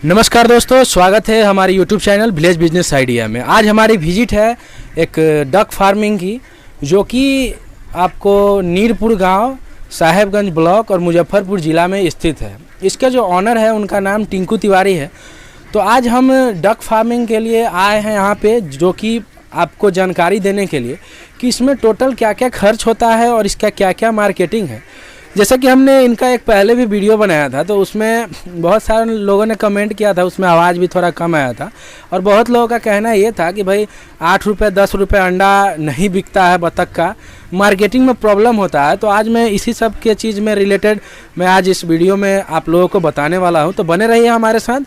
नमस्कार दोस्तों, स्वागत है हमारे YouTube channel village business idea में। आज हमारी विजिट है एक डक फार्मिंग की, जो कि आपको नीरपुर गांव, साहेबगंज ब्लॉक और मुजफ्फरपुर ज़िला में स्थित है। इसका जो ऑनर है उनका नाम टिंकू तिवारी है। तो आज हम डक फार्मिंग के लिए आए हैं यहाँ पे, जो कि आपको जानकारी देने के लिए कि इसमें टोटल क्या क्या खर्च होता है और इसका क्या क्या मार्केटिंग है। जैसा कि हमने इनका एक पहले भी वीडियो बनाया था, तो उसमें बहुत सारे लोगों ने कमेंट किया था, उसमें आवाज़ भी थोड़ा कम आया था और बहुत लोगों का कहना ये था कि भाई 8 रुपये 10 रुपये अंडा नहीं बिकता है बतख का, मार्केटिंग में प्रॉब्लम होता है। तो आज मैं इसी सब के चीज़ में रिलेटेड मैं आज इस वीडियो में आप लोगों को बताने वाला हूँ। तो बने रहिए हमारे साथ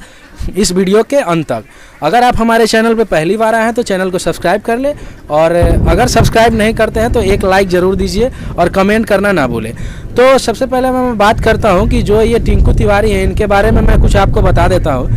इस वीडियो के अंत तक। अगर आप हमारे चैनल पे पहली बार आए हैं तो चैनल को सब्सक्राइब कर ले, और अगर सब्सक्राइब नहीं करते हैं तो एक लाइक ज़रूर दीजिए और कमेंट करना ना भूलें। तो सबसे पहले मैं बात करता हूं कि जो ये टिंकू तिवारी हैं, इनके बारे में मैं कुछ आपको बता देता हूं।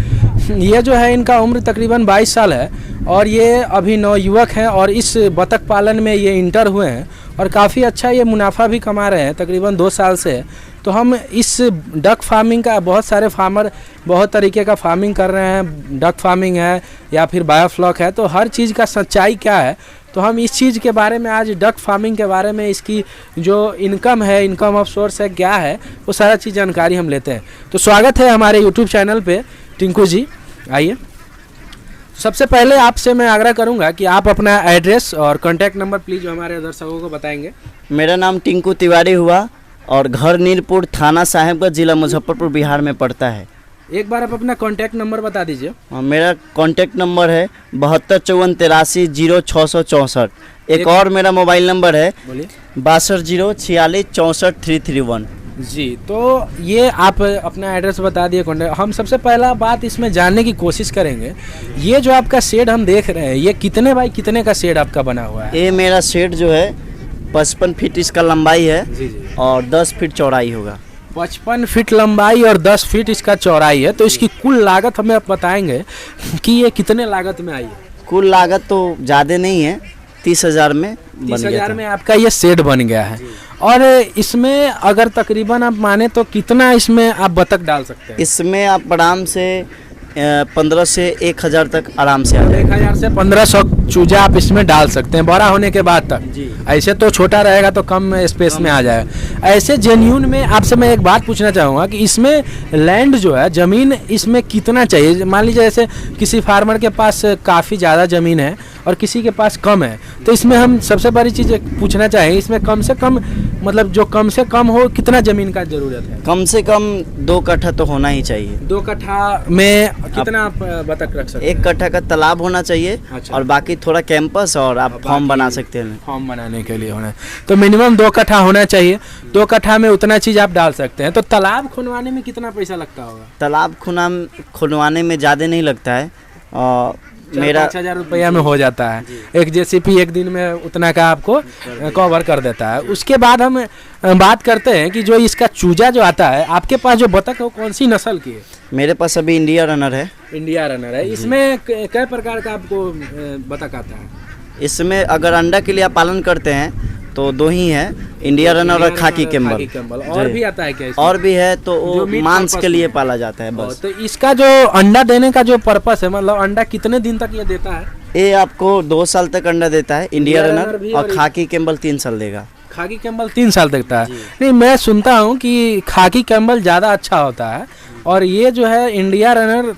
ये जो है, इनका उम्र तकरीबन 22 साल है और ये अभी नवयुवक हैं और इस बतख पालन में ये इंटर हुए हैं और काफ़ी अच्छा ये मुनाफा भी कमा रहे हैं, तकरीबन 2 साल से। तो हम इस डक फार्मिंग का, बहुत सारे फार्मर बहुत तरीके का फार्मिंग कर रहे हैं, डक फार्मिंग है या फिर बायोफ्लॉक है, तो हर चीज़ का सच्चाई क्या है, तो हम इस चीज़ के बारे में आज डक फार्मिंग के बारे में, इसकी जो इनकम है, इनकम ऑफ सोर्स है क्या है, वो सारा चीज़ जानकारी हम लेते हैं। तो स्वागत है हमारे यूट्यूब चैनल पे टिंकू जी, आइए। सबसे पहले आपसे मैं आग्रह करूंगा कि आप अपना एड्रेस और कॉन्टैक्ट नंबर प्लीज़ हमारे दर्शकों को बताएंगे। मेरा नाम टिंकू तिवारी हुआ और घर नीरपुर, थाना साहेबगंज, जिला मुजफ्फरपुर, बिहार में पड़ता है। एक बार आप अपना कॉन्टैक्ट नंबर बता दीजिए। मेरा कॉन्टैक्ट नंबर है 7254830664। एक और मेरा मोबाइल नंबर है 6206466431। जी, तो ये आप अपना एड्रेस बता दिए, कॉन्टैक्ट। हम सबसे पहला बात इसमें जानने की कोशिश करेंगे, ये जो आपका शेड हम देख रहे हैं, ये कितने बाई कितने का शेड आपका बना हुआ है? ये मेरा शेड जो है 55 फीट इसका लंबाई है। जी। और 10 फीट चौड़ाई होगा। 55 फीट लंबाई और 10 फीट इसका चौड़ाई है। तो इसकी कुल लागत हमें आप बताएंगे कि ये कितने लागत में आई है? कुल लागत तो ज़्यादा नहीं है, 30,000 में बन गया। 30,000 में आपका ये शेड बन गया है। और इसमें अगर तकरीबन आप माने तो कितना इसमें आप बतख डाल सकते हैं? इसमें आप आराम से 15 से 1,000 तक आराम से आ जाएगा। 1,000 से 1,500 चूजा आप इसमें डाल सकते हैं बड़ा होने के बाद तक। जी। ऐसे तो छोटा रहेगा तो कम स्पेस में आ जाएगा। ऐसे जेन्यून में आपसे मैं एक बात पूछना चाहूँगा कि इसमें लैंड जो है, ज़मीन इसमें कितना चाहिए? मान लीजिए जैसे किसी फार्मर के पास काफ़ी ज़्यादा ज़मीन है और किसी के पास कम है, तो इसमें हम सबसे बड़ी चीज़ पूछना चाहें, इसमें कम से कम, मतलब जो कम से कम हो, कितना ज़मीन का ज़रूरत है? कम से कम 2 कट्ठा तो होना ही चाहिए। 2 कट्ठा में कितना आप बतख रख सकते हैं? 1 कट्ठा का तालाब होना चाहिए। अच्छा। और बाकी थोड़ा कैंपस, और आप फॉर्म बना सकते हैं। फॉर्म बनाने के लिए होना, तो मिनिमम 2 कट्ठा होना चाहिए। 2 कट्ठा में उतना चीज़ आप डाल सकते हैं। तो तालाब खुनवाने में कितना पैसा लगता होगा? तालाब खुनवाने में ज़्यादा नहीं लगता है, मेरा 5,000 रुपया में हो जाता है। एक जेसीपी एक दिन में उतना का आपको कवर कर देता है। उसके बाद हम बात करते हैं कि जो इसका चूजा जो आता है, आपके पास जो बतख है वो कौन सी नस्ल की है? मेरे पास अभी इंडिया रनर है। इंडिया रनर है। इसमें कई प्रकार का आपको बतख आता है? इसमें अगर अंडा के लिए आप पालन करते हैं तो 2 ही है, इंडिया रनर और खाकी कैम्बल। और भी आता है क्या इसमें? और भी है, तो वो मांस के लिए पाला जाता है बस। तो इसका जो अंडा देने का जो पर्पस है, मतलब अंडा कितने दिन तक ये देता है? ये आपको 2 साल तक अंडा देता है, इंडिया रनर, और खाकी कैम्बल 3 साल देगा। खाकी कैम्बल 3 साल देता है? नहीं, मैं सुनता हूँ कि खाकी कैम्बल ज़्यादा अच्छा होता है और ये जो है इंडिया रनर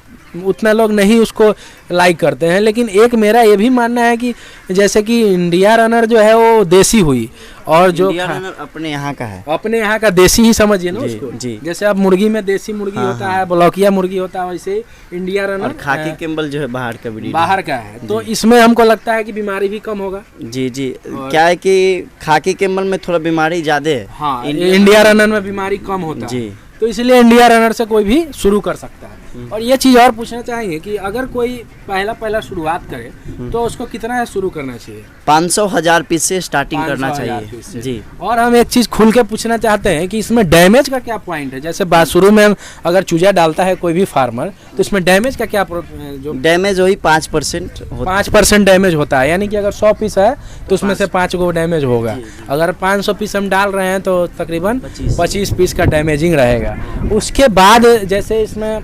उतना लोग नहीं उसको लाइक करते हैं। लेकिन एक मेरा ये भी मानना है कि जैसे कि इंडिया रनर जो है वो देसी हुई, और जो इंडिया रनर अपने यहाँ का है, अपने यहाँ का देसी ही समझिए ना उसको। जी। जैसे अब मुर्गी में देसी मुर्गी होता है, ब्लॉकिया मुर्गी होता है, वैसे इंडिया रनर और खाकी कैम्बल जो है बाहर का ब्रीड, बाहर का है। तो इसमें हमको लगता है कि बीमारी भी कम होगा। जी। क्या है कि खाकी कैम्बल में थोड़ा बीमारी ज़्यादा है। हाँ, इंडिया रनर में बीमारी कम होता है। जी। तो इसलिए इंडिया रनर से कोई भी शुरू कर सकता है। और ये चीज़ और पूछना चाहेंगे कि अगर कोई पहला शुरुआत करे तो उसको कितना शुरू करना चाहिए? 500,000 पीस से स्टार्टिंग करना चाहिए। जी। और हम एक चीज़ खुल के पूछना चाहते हैं कि इसमें डैमेज का क्या पॉइंट है? जैसे शुरू में अगर चूजा डालता है कोई भी फार्मर, तो इसमें डैमेज का क्या जो डैमेज वही 5% 5% डैमेज होता है। यानी कि अगर 100 पीस है तो उसमें से 5 को डैमेज होगा। अगर 500 पीस हम डाल रहे हैं तो तकरीबन 25 पीस का डैमेजिंग रहेगा। उसके बाद जैसे इसमें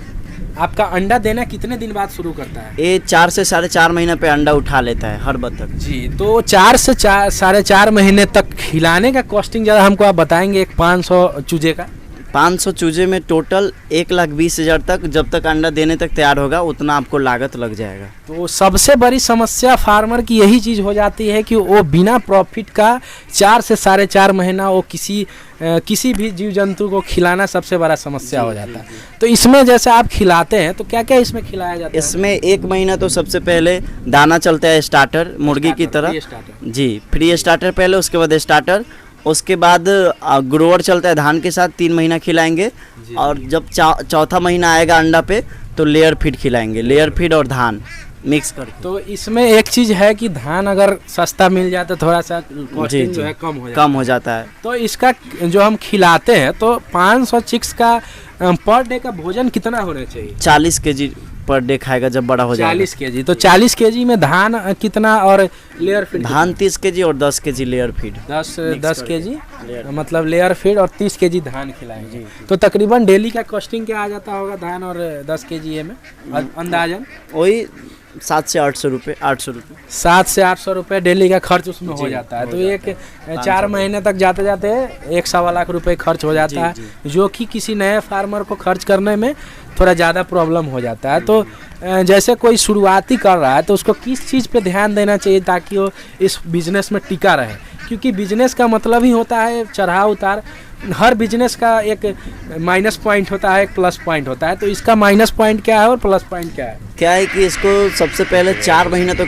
आपका अंडा देना कितने दिन बाद शुरू करता है? ये 4 से 4.5 महीना पे अंडा उठा लेता है हर बतख। जी, तो 4 से 4.5 महीने तक खिलाने का कॉस्टिंग ज़्यादा हमको आप बताएंगे। एक 500 चूजे का 500 चूजे में टोटल 1,20,000 तक, जब तक अंडा देने तक तैयार होगा उतना आपको लागत लग जाएगा। तो सबसे बड़ी समस्या फार्मर की यही चीज़ हो जाती है कि वो बिना प्रॉफिट का 4 से 4.5 महीना वो किसी भी जीव जंतु को खिलाना सबसे बड़ा समस्या हो जाता है। तो इसमें जैसे आप खिलाते हैं तो क्या क्या इसमें खिलाया जाता है? इसमें 1 महीना तो सबसे पहले दाना चलता है स्टार्टर, मुर्गी की तरह। जी, फ्री स्टार्टर पहले, उसके बाद स्टार्टर, उसके बाद ग्रोवर चलता है धान के साथ, 3 महीना खिलाएंगे। और जब चौथा महीना आएगा अंडा पे तो लेयर फीड खिलाएंगे, लेयर फीड और धान मिक्स करके। तो इसमें एक चीज़ है कि धान अगर सस्ता मिल जाए तो थोड़ा सा कॉस्टिंग जो है कम हो जाता है। तो इसका जो हम खिलाते हैं तो 500 चिक्स का पर डे का भोजन कितना होना चाहिए? 40 kg पर डे खाएगा जब बड़ा हो जाएगा। 40 kg। तो 40 kg में धान कितना और लेयर फीड? धान 30 kg और 10 kg लेयर फीड। 10 kg मतलब लेयर फीड और 30 kg धान खिलाएंगे। तो तकरीबन डेली का कॉस्टिंग क्या आ जाता होगा धान और 10 kg में अंदाजन? वही 7 से 800 रुपये। 7 से 800 रुपये डेली का खर्च उसमें हो जाता है। तो एक 4 महीने तक जाते जाते 1.25 लाख रुपए खर्च हो जाता है, जो कि किसी नए फार्मर को खर्च करने में थोड़ा ज़्यादा प्रॉब्लम हो जाता है। तो जैसे कोई शुरुआती कर रहा है तो उसको किस चीज़ पे ध्यान देना चाहिए ताकि वो इस बिज़नेस में टिका रहे? क्योंकि बिजनेस का मतलब ही होता है चढ़ाव उतार। हर बिजनेस का एक माइनस पॉइंट होता है, एक प्लस पॉइंट होता है। तो इसका माइनस पॉइंट क्या है और प्लस पॉइंट क्या है? क्या है कि इसको सबसे पहले 4 महीना तो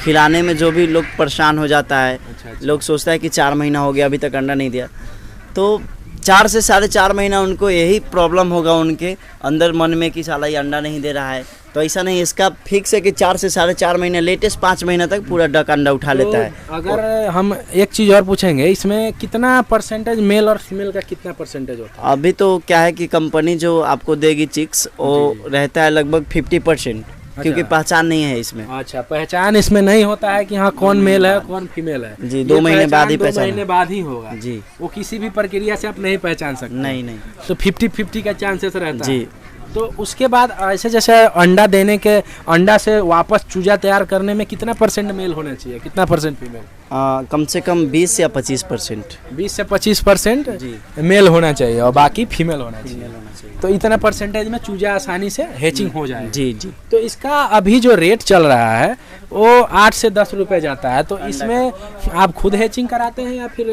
खिलाने में जो भी लोग परेशान हो जाता है। लोग सोचता है कि 4 महीना हो गया अभी तक अंडा नहीं दिया, तो 4 से 4.5 महीना उनको यही प्रॉब्लम होगा उनके अंदर मन में कि साला ये अंडा नहीं दे रहा है। तो ऐसा नहीं, इसका फिक्स है कि 4 से 4.5 महीने, लेटेस्ट 5 महीना तक पूरा डक अंडा उठा लेता है। अगर हम एक चीज़ और पूछेंगे, इसमें कितना परसेंटेज मेल और फीमेल का कितना परसेंटेज होता है? अभी तो क्या है कि कंपनी जो आपको देगी चिक्स वो रहता है लगभग 50%, क्योंकि पहचान नहीं है इसमें। अच्छा, पहचान इसमें नहीं होता है कि हाँ कौन मेल है कौन फीमेल है। जी, 2 महीने बाद ही पहचान। 2 महीने बाद ही होगा जी, वो किसी भी प्रक्रिया से आप नहीं पहचान सकते। नहीं। तो 50-50 का चांसेस रहता है जी। तो उसके बाद ऐसे जैसे अंडा देने के, अंडा से वापस चूजा तैयार करने में कितना परसेंट मेल होना चाहिए, कितना परसेंट फीमेल? कम से कम 20 या 25%। 20 से 25% मेल होना चाहिए और बाकी फीमेल होना चाहिए। तो इतना परसेंटेज में चूजा आसानी से हैचिंग हो जाए। जी। तो इसका अभी जो रेट चल रहा है वो 8 से 10 रुपए जाता है। तो इसमें आप खुद हैचिंग कराते हैं या फिर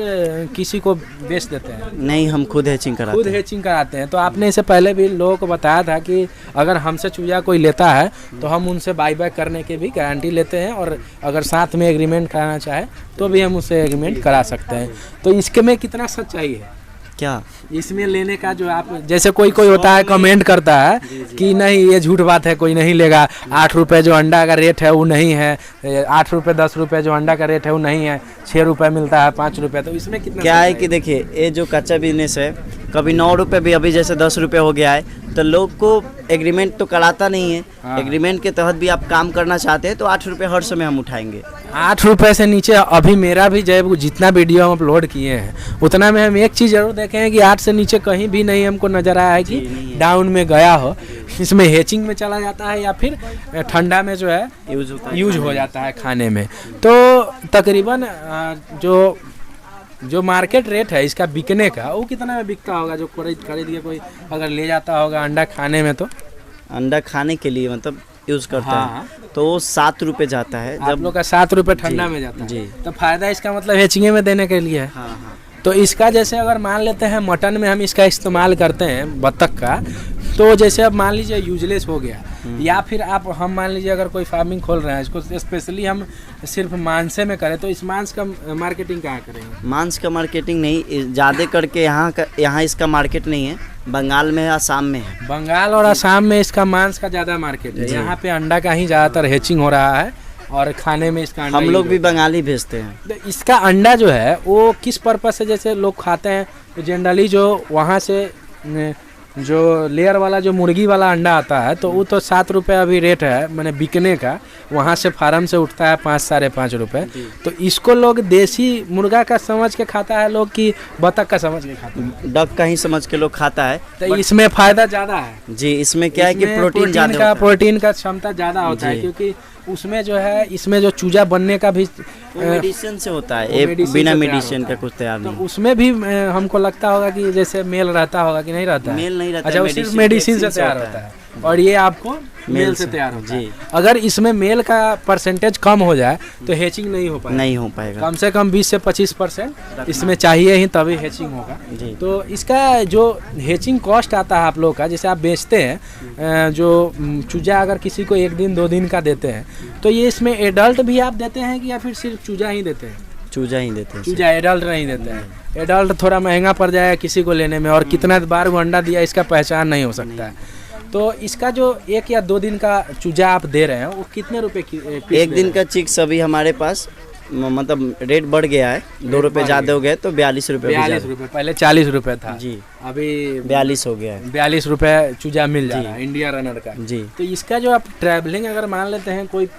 किसी को बेच देते हैं? नहीं, हम खुद हैचिंग कराते हैं। खुद हैचिंग कराते हैं। तो आपने इससे पहले भी लोगों को बताया था कि अगर हमसे चूजा कोई लेता है तो हम उनसे बाई बैक करने की भी गारंटी लेते हैं, और अगर साथ में एग्रीमेंट कराना चाहे तो भी हम उससे एग्रीमेंट करा सकते हैं। तो इसके में कितना सच्चाई है क्या इसमें लेने का? जो आप जैसे कोई होता है कमेंट करता है कि नहीं ये झूठ बात है, कोई नहीं लेगा, 8 रुपये जो अंडा का रेट है वो नहीं है, 8 रुपये 10 रुपये जो अंडा का रेट है वो नहीं है, 6 रुपये मिलता है, 5 रुपये। तो इसमें कितना क्या है कि देखिए, ये जो कच्चा बिजनेस है कभी 9 रुपये भी, अभी जैसे 10 रुपये हो गया है, तो लोग को एग्रीमेंट तो कराता नहीं है। हाँ। एग्रीमेंट के तहत भी आप काम करना चाहते हैं तो 8 रुपये हर समय हम उठाएंगे। 8 रुपये से नीचे अभी मेरा भी जब जितना वीडियो हम अपलोड किए हैं उतना में हम एक चीज़ जरूर देखे हैं कि 8 से नीचे कहीं भी नहीं हमको नज़र आया है कि डाउन में गया हो। इसमें हैचिंग में चला जाता है या फिर ठंडा में जो है यूज हो जाता है खाने में। तो तकरीबन जो मार्केट रेट है इसका बिकने का वो कितना में बिकता होगा? जो खरीद के कोई अगर ले जाता होगा अंडा खाने में, तो अंडा खाने के लिए मतलब यूज़ करता है तो वो 7 रुपये जाता है। आप लोग का 7 रुपये ठंडा में जाता है जी। तो फायदा इसका मतलब हैचिंग में देने के लिए है। हाँ। तो इसका जैसे अगर मान लेते हैं मटन में हम इसका इस्तेमाल करते हैं बत्तख का, तो जैसे अब मान लीजिए यूजलेस हो गया, या फिर हम मान लीजिए अगर कोई फार्मिंग खोल रहे हैं इसको स्पेशली हम सिर्फ मांस में करें, तो इस मांस का मार्केटिंग कहाँ करेंगे? मांस का मार्केटिंग नहीं, ज़्यादा करके यहाँ इसका मार्केट नहीं है। बंगाल में है, आसाम में है। बंगाल और आसाम में इसका मांस का ज़्यादा मार्केट है। यहाँ पे अंडा का ही ज़्यादातर हैचिंग हो रहा है और खाने में इसका अंडा हम लोग भी बंगाली भेजते हैं। तो इसका अंडा जो है वो किस पर्पस से जैसे लोग खाते हैं? तो जनरली जो वहाँ से जो लेयर वाला जो मुर्गी वाला अंडा आता है तो वो तो 7 रुपये अभी रेट है मैंने बिकने का, वहाँ से फार्म से उठता है 5 साढ़े 5 रुपये। तो इसको लोग देसी मुर्गा का समझ के खाता है लोग कि बतख का समझ के खाता है? डक का ही समझ के लोग खाता है। तो इसमें फायदा ज़्यादा है जी, इसमें क्या है कि इसमें प्रोटीन ज़्यादा होता है। प्रोटीन का क्षमता ज़्यादा होता है, जी। क्योंकि उसमें जो है इसमें जो चूजा बनने का भी वो मेडिसिन से होता है, वो ये मेडिसिन बिना से तैयार मेडिसिन होता का है। कुछ तैयार तो नहीं। उसमें भी हमको लगता होगा कि जैसे मेल रहता होगा कि नहीं रहता है? मेल नहीं रहता अच्छा, है, वो सिर्फ medicine मेडिसिन से vaccine से तैयार होता होता है। है और ये आपको मेल से से। तैयार होता है। जी। अगर इसमें मेल का परसेंटेज कम हो जाए तो हैचिंग नहीं हो पाएगा। नहीं हो पाएगा। कम से कम 20 से 25% इसमें चाहिए ही, तभी हैचिंग होगा। जी। तो इसका जो हैचिंग कॉस्ट आता है आप लोग का, जैसे आप बेचते हैं जो चूजा अगर किसी को 1 दिन 2 दिन का देते हैं, तो ये इसमें एडल्ट भी आप देते हैं कि या फिर सिर्फ चूजा ही देते हैं? चूजा ही देते हैं। चूजा एडल्ट नहीं देते हैं। एडल्ट थोड़ा महंगा पड़ जाएगा किसी को लेने में, और कितना बार वो अंडा दिया इसका पहचान नहीं हो सकता है। तो इसका जो 1 या 2 दिन का चूजा आप दे रहे हैं वो कितने रुपए की पीस 1 दिन का चिक्स अभी हमारे पास मतलब रेट बढ़ गया है, 2 रुपये ज़्यादा हो गए तो 42 रुपये। 42 रुपये, पहले 40 रुपये था जी, अभी 42 हो गया है। 42 रुपये चूजा मिल जा रहा है इंडिया रनर का। जी। तो इसका जो आप ट्रैवलिंग अगर मान लेते हैं कोई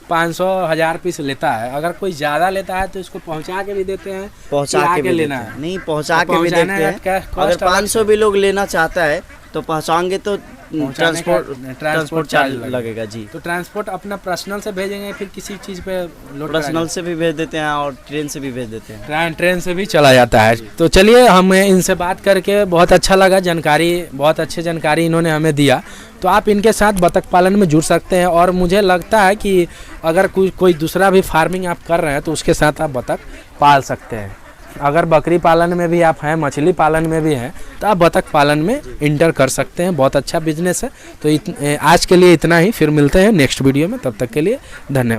500-1000 पीस लेता है, अगर कोई ज़्यादा लेता है तो इसको पहुंचा के भी देते हैं, पहुंचा के भी लेना देते हैं। है? नहीं, पहुंचा के भी पहुंचाना देते है, क्या हैं। cost अगर अलग 500 भी लोग लेना चाहता है तो पहुंचाएंगे तो ट्रांसपोर्ट चार्ज लगेगा। जी। तो ट्रांसपोर्ट अपना पर्सनल से भेजेंगे फिर किसी चीज़ पे लोड पर्सनल से भी भेज देते हैं और ट्रेन से भी भेज देते हैं। ट्रेन से भी चला जाता है। तो चलिए, हमें इनसे बात करके बहुत अच्छा लगा, जानकारी बहुत अच्छी जानकारी इन्होंने हमें दिया। तो आप इनके साथ बतख पालन में जुड़ सकते हैं, और मुझे लगता है कि अगर कोई दूसरा भी फार्मिंग आप कर रहे हैं तो उसके साथ आप बतख पाल सकते हैं। अगर बकरी पालन में भी आप हैं, मछली पालन में भी हैं, तो आप बतख पालन में इंटर कर सकते हैं। बहुत अच्छा बिजनेस है। तो आज के लिए इतना ही, फिर मिलते हैं नेक्स्ट वीडियो में, तब तक के लिए धन्यवाद।